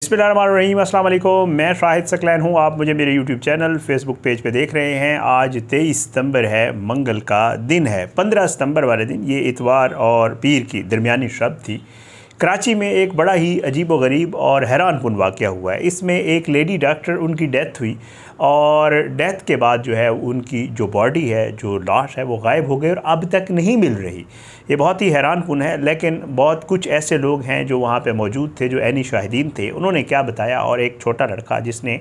बिस्मिल्लाहिर्रहमानिर्रहीम, अस्सलाम वालेकुम। मैं शाहिद सकलैन हूँ। आप मुझे मेरे यूट्यूब चैनल फेसबुक पेज पे देख रहे हैं। आज 23 सितंबर है, मंगल का दिन है। 15 सितंबर वाले दिन, ये इतवार और पीर की दरमियानी शब थी, कराची में एक बड़ा ही अजीब व गरीब और हैरानकुन वाक़या हुआ है। इसमें एक लेडी डॉक्टर, उनकी डेथ हुई और डेथ के बाद जो है उनकी जो बॉडी है, जो लाश है, वो गायब हो गई और अब तक नहीं मिल रही। ये बहुत ही हैरानकुन है। लेकिन बहुत कुछ ऐसे लोग हैं जो वहाँ पे मौजूद थे, जो ऐनी शाहिदीन थे, उन्होंने क्या बताया। और एक छोटा लड़का जिसने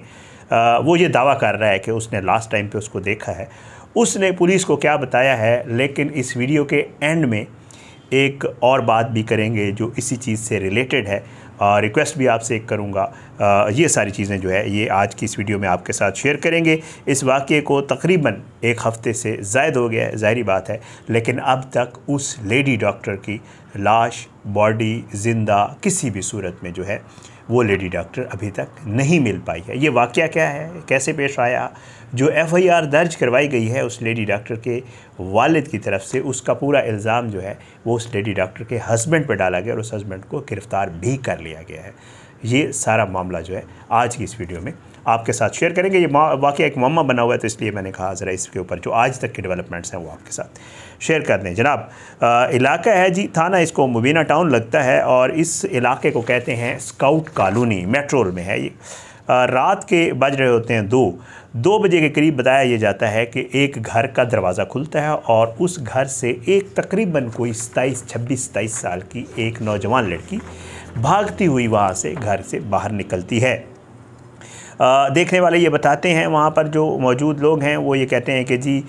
वो ये दावा कर रहा है कि उसने लास्ट टाइम पे उसको देखा है, उसने पुलिस को क्या बताया है। लेकिन इस वीडियो के एंड में एक और बात भी करेंगे जो इसी चीज़ से रिलेटेड है। रिक्वेस्ट भी आपसे एक करूँगा, ये सारी चीज़ें जो है ये आज की इस वीडियो में आपके साथ शेयर करेंगे। इस वाक़ये को तकरीबन एक हफ़्ते से ज़ायद हो गया है, ज़ाहिरी बात है, लेकिन अब तक उस लेडी डॉक्टर की लाश, बॉडी ज़िंदा किसी भी सूरत में जो है वो लेडी डॉक्टर अभी तक नहीं मिल पाई है। ये वाक़या क्या है, कैसे पेश आया, जो FIR दर्ज करवाई गई है उस लेडी डॉक्टर के वालिद की तरफ से, उसका पूरा इल्ज़ाम जो है वो उस लेडी डॉक्टर के हस्बैंड पर डाला गया और उस हस्बैंड को गिरफ़्तार भी कर लिया गया है। ये सारा मामला जो है आज की इस वीडियो में आपके साथ शेयर करेंगे। ये वाक़या एक मम्मा बना हुआ है, तो इसलिए मैंने कहा ज़रा इसके ऊपर जो आज तक के डेवलपमेंट्स हैं वो आपके साथ शेयर कर दें। जनाब, इलाका है जी, थाना इसको मुबीना टाउन लगता है और इस इलाके को कहते हैं स्काउट कॉलोनी, मेट्रोल में है ये। रात के बज रहे होते हैं 2 बजे के करीब बताया ये जाता है कि एक घर का दरवाज़ा खुलता है और उस घर से एक तकरीबन कोई 26-27 साल की एक नौजवान लड़की भागती हुई वहाँ से घर से बाहर निकलती है। देखने वाले ये बताते हैं, वहाँ पर जो मौजूद लोग हैं वो ये कहते हैं कि जी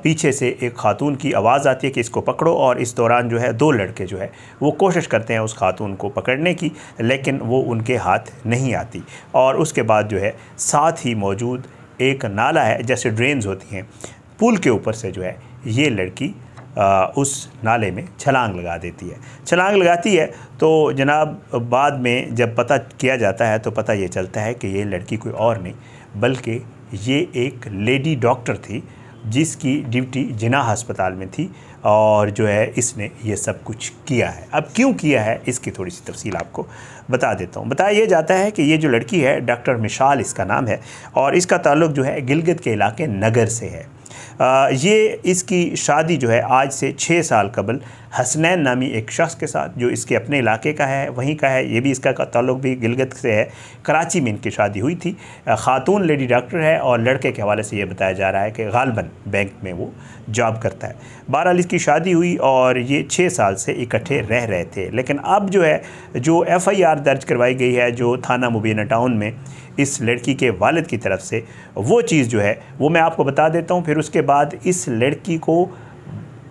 पीछे से एक खातून की आवाज़ आती है कि इसको पकड़ो, और इस दौरान जो है 2 लड़के जो है वो कोशिश करते हैं उस खातून को पकड़ने की, लेकिन वो उनके हाथ नहीं आती। और उसके बाद जो है साथ ही मौजूद एक नाला है, जैसे ड्रेन्स होती हैं, पुल के ऊपर से जो है ये लड़की उस नाले में छलांग लगा देती है। छलांग लगाती है तो जनाब बाद में जब पता किया जाता है तो पता ये चलता है कि ये लड़की कोई और नहीं बल्कि ये एक लेडी डॉक्टर थी जिसकी ड्यूटी जिन्ना अस्पताल में थी, और जो है इसने ये सब कुछ किया है। अब क्यों किया है इसकी थोड़ी सी तफसील आपको बता देता हूँ। बताया ये जाता है कि ये जो लड़की है, डॉक्टर मिशाल इसका नाम है, और इसका ताल्लुक़ जो है गिलगित के इलाके नगर से है। ये इसकी शादी जो है आज से 6 साल कबल हसनैन नामी एक शख्स के साथ, जो इसके अपने इलाके का है, वहीं का है, ये भी इसका ताल्लुक़ भी गिलगित से है। कराची में इनकी शादी हुई थी। ख़ातून लेडी डॉक्टर है और लड़के के हवाले से ये बताया जा रहा है कि गालबन बैंक में वो जॉब करता है। बहरहाल इसकी शादी हुई और ये 6 साल से इकट्ठे रह रहे थे। लेकिन अब जो है जो FIR दर्ज करवाई गई है जो थाना मुबीना टाउन में इस लड़की के वालिद की तरफ से, वो चीज़ जो है वो मैं आपको बता देता हूँ। फिर उसके बाद इस लड़की को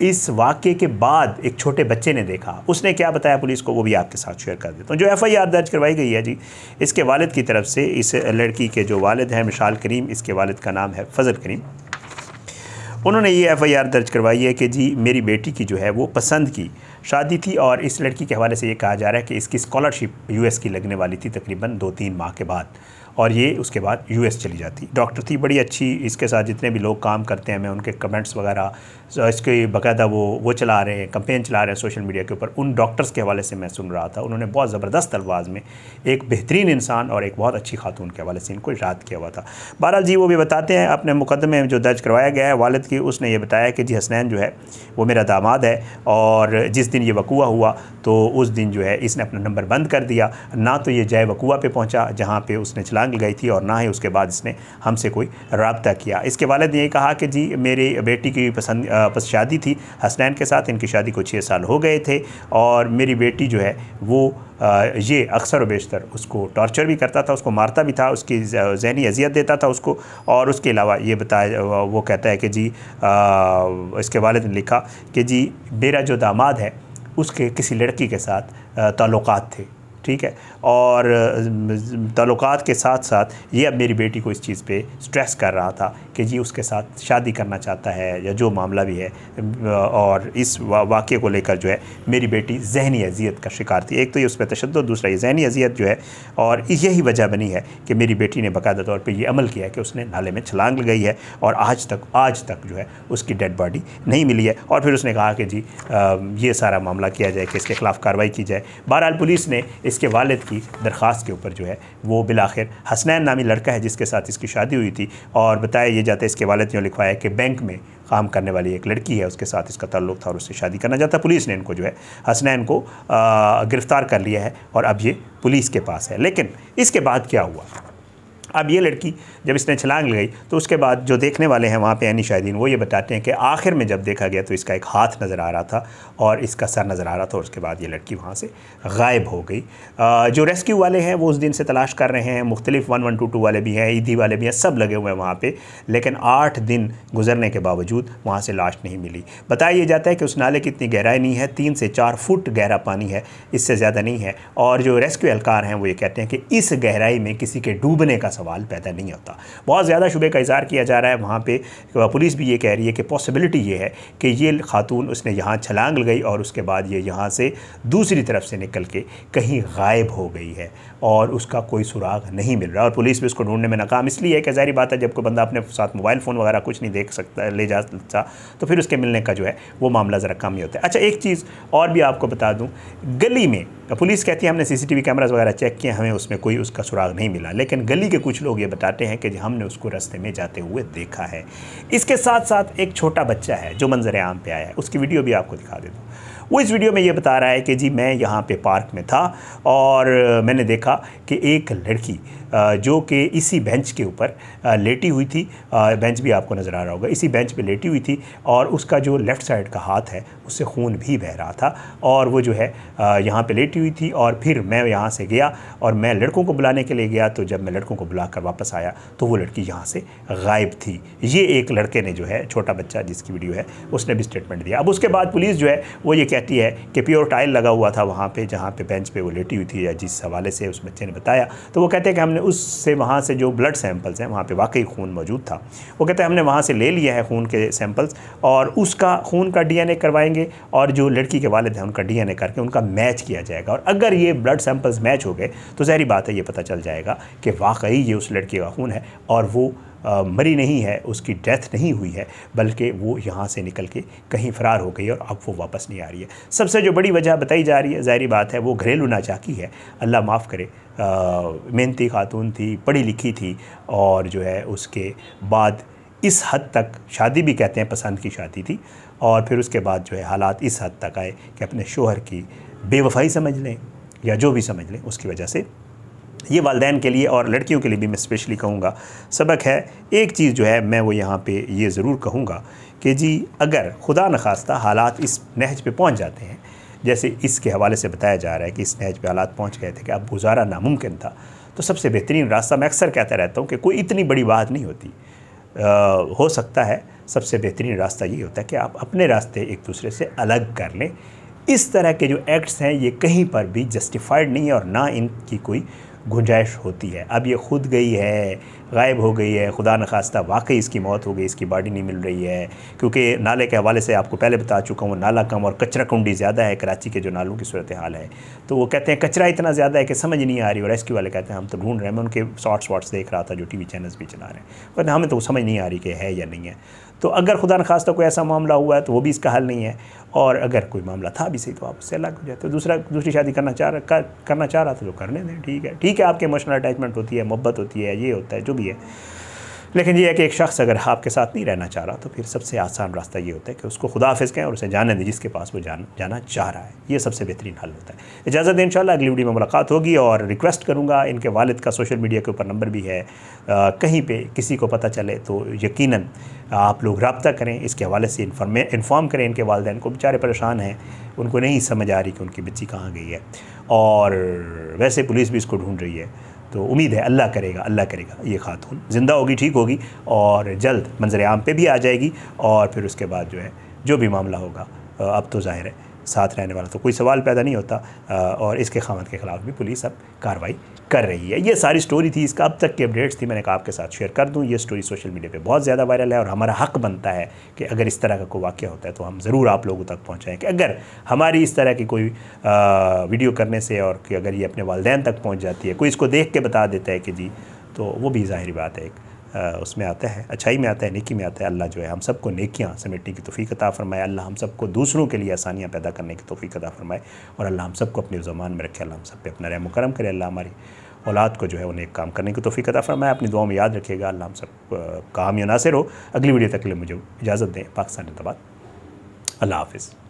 इस वाक़े के बाद एक छोटे बच्चे ने देखा, उसने क्या बताया पुलिस को, वो भी आपके साथ शेयर कर देता हूँ। जो FIR दर्ज करवाई गई है जी इसके वालिद की तरफ से, इस लड़की के जो वालिद हैं मिशाल करीम, इसके वालिद का नाम है फजल करीम, उन्होंने ये FIR दर्ज करवाई है कि जी मेरी बेटी की जो है वो पसंद की शादी थी, और इस लड़की के हवाले से ये कहा जा रहा है कि इसकी स्कॉलरशिप US की लगने वाली थी तकरीबन 2-3 माह के बाद, और ये उसके बाद US चली जाती। डॉक्टर थी बड़ी अच्छी, इसके साथ जितने भी लोग काम करते हैं मैं उनके कमेंट्स वगैरह इसके बाकायदा वो चला रहे हैं, कंपेन चला रहे हैं सोशल मीडिया के ऊपर। उन डॉक्टर्स के हवाले से मैं सुन रहा था, उन्होंने बहुत ज़बरदस्त अल्फाज में एक बेहतरीन इंसान और एक बहुत अच्छी खातून के हवाले से इनको याद किया हुआ था। बहरहाल जी वो भी बताते हैं अपने मुकदमे में जो दर्ज करवाया गया है वालिद की, उसने ये बताया कि जी हसनैन जो है वो मेरा दामाद है, और जिस दिन ये वकूआ हुआ तो उस दिन जो है इसने अपना नंबर बंद कर दिया। ना तो ये जाए वकूआ पे पहुंचा जहां पे उसने छलांग लगाई थी, और ना ही उसके बाद इसने हमसे कोई रब्ता किया। इसके वालिद ने ये कहा कि जी मेरी बेटी की शादी थी हसनैन के साथ, इनकी शादी को 6 साल हो गए थे, और मेरी बेटी जो है वो ये अक्सर व बेशतर उसको टॉर्चर भी करता था, उसको मारता भी था, उसकी ज़हनी अजियत देता था उसको। और उसके अलावा ये बताया, वो कहता है कि जी इसके वालिद ने लिखा कि जी मेरा जो दामाद है उसके किसी लड़की के साथ ताल्लुकात थे, ठीक है, और ताल्लुकात के साथ साथ ये अब मेरी बेटी को इस चीज़ पे स्ट्रेस कर रहा था कि जी उसके साथ शादी करना चाहता है या जो मामला भी है, और इस वाक़े को लेकर जो है मेरी बेटी ज़हनी अजियत का शिकार थी। एक तो ये उस पर तशद्दुद, दूसरा ये ज़हनी अजियत जो है, और यही वजह बनी है कि मेरी बेटी ने बाकायदा तौर पर ये अमल किया है कि उसने नाले में छलांग लगाई है, और आज तक जो है उसकी डेड बॉडी नहीं मिली है। और फिर उसने कहा कि जी ये सारा मामला किया जाए कि इसके ख़िलाफ़ कार्रवाई की जाए। बहरहाल पुलिस ने इसके वालिद की दरख्वास्त के ऊपर जो है वो बिलाखिर हसनैन नामी लड़का है जिसके साथ इसकी शादी हुई थी, और बताया ये जाता है इसके वालिद ने लिखवाया कि बैंक में काम करने वाली एक लड़की है उसके साथ इसका ताल्लुक़ था और उससे शादी करना चाहता। पुलिस ने इनको जो है हसनैन को गिरफ़्तार कर लिया है और अब ये पुलिस के पास है। लेकिन इसके बाद क्या हुआ, अब ये लड़की जब इसने छलांग लगाई तो उसके बाद जो देखने वाले हैं वहाँ पे यानी शाहिदीन वो ये बताते हैं कि आखिर में जब देखा गया तो इसका एक हाथ नज़र आ रहा था और इसका सर नज़र आ रहा था और उसके बाद ये लड़की वहाँ से गायब हो गई। जो रेस्क्यू वाले हैं वो उस दिन से तलाश कर रहे हैं, मुख्तलिफ 1122 वाले भी हैं, ईदी वाले भी हैं, सब लगे हुए हैं वहाँ पर, लेकिन 8 दिन गुजरने के बावजूद वहाँ से लाश नहीं मिली। बताया जाता है कि उस नाले की इतनी गहराई नहीं है, 3 से 4 फुट गहरा पानी है, इससे ज़्यादा नहीं है। और जो रेस्क्यू एहलकार हैं वो ये कहते हैं कि इस गहराई में किसी के डूबने का सवाल पैदा नहीं होता। बहुत ज़्यादा शुबे का इज़हार किया जा रहा है वहाँ पे। पुलिस भी ये कह रही है कि पॉसिबिलिटी ये है कि ये खातून उसने यहाँ छलांग लगाई और उसके बाद ये यहाँ से दूसरी तरफ से निकल के कहीं गायब हो गई है और उसका कोई सुराग नहीं मिल रहा। और पुलिस भी उसको ढूंढने में नाकाम इसलिए है कि ज़ाहिर बात है जब कोई बंदा अपने साथ मोबाइल फ़ोन वगैरह कुछ नहीं देख सकता ले जा सकता तो फिर उसके मिलने का जो है वो मामला ज़रा कम ही होता है। अच्छा, एक चीज़ और भी आपको बता दूँ, गली में पुलिस कहती है हमने CCTV कैमरास वगैरह चेक किए, हमें उसमें कोई उसका सुराग नहीं मिला, लेकिन गली के कुछ लोग ये बताते हैं कि हमने उसको रास्ते में जाते हुए देखा है। इसके साथ साथ एक छोटा बच्चा है जो मंजर आम पे आया है, उसकी वीडियो भी आपको दिखा देता हूँ। वो इस वीडियो में ये बता रहा है कि जी मैं यहाँ पे पार्क में था और मैंने देखा कि एक लड़की जो कि इसी बेंच के ऊपर लेटी हुई थी, बेंच भी आपको नज़र आ रहा होगा, इसी बेंच पे लेटी हुई थी और उसका जो लेफ़्ट साइड का हाथ है उससे खून भी बह रहा था और वो जो है यहाँ पे लेटी हुई थी। और फिर मैं यहाँ से गया और मैं लड़कों को बुलाने के लिए गया, तो जब मैं लड़कों को बुला कर वापस आया तो वो लड़की यहाँ से गायब थी। ये एक लड़के ने जो है, छोटा बच्चा जिसकी वीडियो है, उसने भी स्टेटमेंट दिया। अब उसके बाद पुलिस जो है वो ये कहती है कि प्योर टाइल लगा हुआ था वहाँ पे जहाँ पे बेंच पे वो लेटी हुई थी, या जिस हवाले से उस बच्चे ने बताया, तो वो कहते हैं कि हमने उससे वहाँ से जो ब्लड सैंपल्स हैं वहाँ पे वाकई खून मौजूद था। वो कहते हैं हमने वहाँ से ले लिया है खून के सैंपल्स और उसका खून का DNA करवाएंगे और जो लड़की के वालिद हैं उनका DNA करके उनका मैच किया जाएगा। और अगर ये ब्लड सैंपल्स मैच हो गए तो ज़ाहिर बात है ये पता चल जाएगा कि वाकई ये उस लड़की का खून है और वो मरी नहीं है, उसकी डेथ नहीं हुई है, बल्कि वो यहाँ से निकल के कहीं फ़रार हो गई और अब वो वापस नहीं आ रही है। सबसे जो बड़ी वजह बताई जा रही है, ज़ाहिर बात है वो घरेलू नाचाकी है। अल्लाह माफ़ करे, मेहनती खातून थी, पढ़ी लिखी थी और जो है उसके बाद इस हद तक, शादी भी कहते हैं पसंद की शादी थी, और फिर उसके बाद जो है हालात इस हद तक आए कि अपने शोहर की बेवफाई समझ लें या जो भी समझ लें, उसकी वजह से ये वालिदैन के लिए और लड़कियों के लिए भी मैं स्पेशली कहूँगा सबक है। एक चीज़ जो है मैं वो यहाँ पे ये ज़रूर कहूँगा कि जी अगर खुदा न खास्ता हालात इस नहज पे पहुँच जाते हैं, जैसे इसके हवाले से बताया जा रहा है कि इस नहज पे हालात पहुँच गए थे कि अब गुजारा नामुमकिन था, तो सबसे बेहतरीन रास्ता, मैं अक्सर कहता रहता हूँ कि कोई इतनी बड़ी बात नहीं होती, हो सकता है सबसे बेहतरीन रास्ता ये होता है कि आप अपने रास्ते एक दूसरे से अलग कर लें। इस तरह के जो एक्ट्स हैं ये कहीं पर भी जस्टिफाइड नहीं है और ना इनकी कोई गुंजाइश होती है। अब ये खुद गई है, गायब हो गई है, खुदा न खास्ता वाकई इसकी मौत हो गई, इसकी बॉडी नहीं मिल रही है, क्योंकि नाले के हवाले से आपको पहले बता चुका हूँ, नाला कम और कचरा कुंडी ज़्यादा है कराची के जो नालों की सूरत हाल है। तो वो कहते हैं कचरा इतना ज़्यादा है कि समझ नहीं आ रही, और रेस्क्यू वाले कहते हैं हम तो ढूंढ रहे हैं। मैं उनके शॉर्ट्स देख रहा था जो TV चैनल्स भी चला रहे हैं, पर हमें तो समझ नहीं आ रही कि है या नहीं है। तो अगर खुदा न खास्ता कोई ऐसा मामला हुआ है तो वो भी इसका हल नहीं है, और अगर कोई मामला था भी सही तो आप उससे अलग हो जाते। दूसरी शादी करना चाह रहा था तो करने दें, ठीक है, आपके इमोशनल अटैचमेंट होती है, मोहब्बत होती है, ये होता है जो भी है, लेकिन ये है कि एक शख्स अगर आपके साथ नहीं रहना चाह रहा तो फिर सबसे आसान रास्ता ये होता है कि उसको खुदा हाफिज़ कहें और उसे जाने दें जिसके पास वो जाना चाह रहा है। ये सबसे बेहतरीन हल होता है। इजाज़त दें, इंशाल्लाह अगली वीडियो में मुलाकात होगी। और रिक्वेस्ट करूँगा, इनके वालिद का सोशल मीडिया के ऊपर नंबर भी है, कहीं पर किसी को पता चले तो यकीनन आप लोग रब्ता करें, इसके हवाले से इन्फॉर्म करें इनके वालिदैन को। बेचारे परेशान हैं, उनको नहीं समझ आ रही कि उनकी बच्ची कहाँ गई है, और वैसे पुलिस भी इसको ढूंढ रही है। तो उम्मीद है अल्लाह करेगा ये खातून ज़िंदा होगी, ठीक होगी और जल्द मंजर आम पे भी आ जाएगी। और फिर उसके बाद जो है जो भी मामला होगा, अब तो ज़ाहिर है साथ रहने वाला तो कोई सवाल पैदा नहीं होता, और इसके खामद के ख़िलाफ़ भी पुलिस अब कार्रवाई कर रही है। ये सारी स्टोरी थी, इसका अब तक की अपडेट्स थी, मैंने कहा आपके साथ शेयर कर दूं। ये स्टोरी सोशल मीडिया पे बहुत ज़्यादा वायरल है और हमारा हक़ बनता है कि अगर इस तरह का कोई वाक़या होता है तो हम ज़रूर आप लोगों तक पहुँचाएँ, कि अगर हमारी इस तरह की कोई वीडियो करने से और कि अगर ये अपने वालिदैन तक पहुँच जाती है, कोई इसको देख के बता देता है कि जी, तो वो भी ज़ाहिर बात है एक उसमें आता है, अच्छाई में आता है, नेकी में आता है। अल्लाह जो है हम सबको नेकियां समेटने की तौफीक अता फरमाए। अल्लाह हम सबको दूसरों के लिए आसानियाँ पैदा करने की तौफीक अता फरमाए और अल्लाह हम सबको अपने ज़ुबान में रखे। अल्लाह हम सब पे अपना रहम करम करे। अल्लाह हमारी औलाद को जो है उन्हें काम करने की तौफीक अता फरमाए। अपनी दुआ में याद रखिएगा। अल्लाह हम सब काम या नासिर हो। अगली वीडियो तक के लिए मुझे इजाज़त दें। पाकिस्तान जिंदाबाद। अल्लाह हाफ़िज़।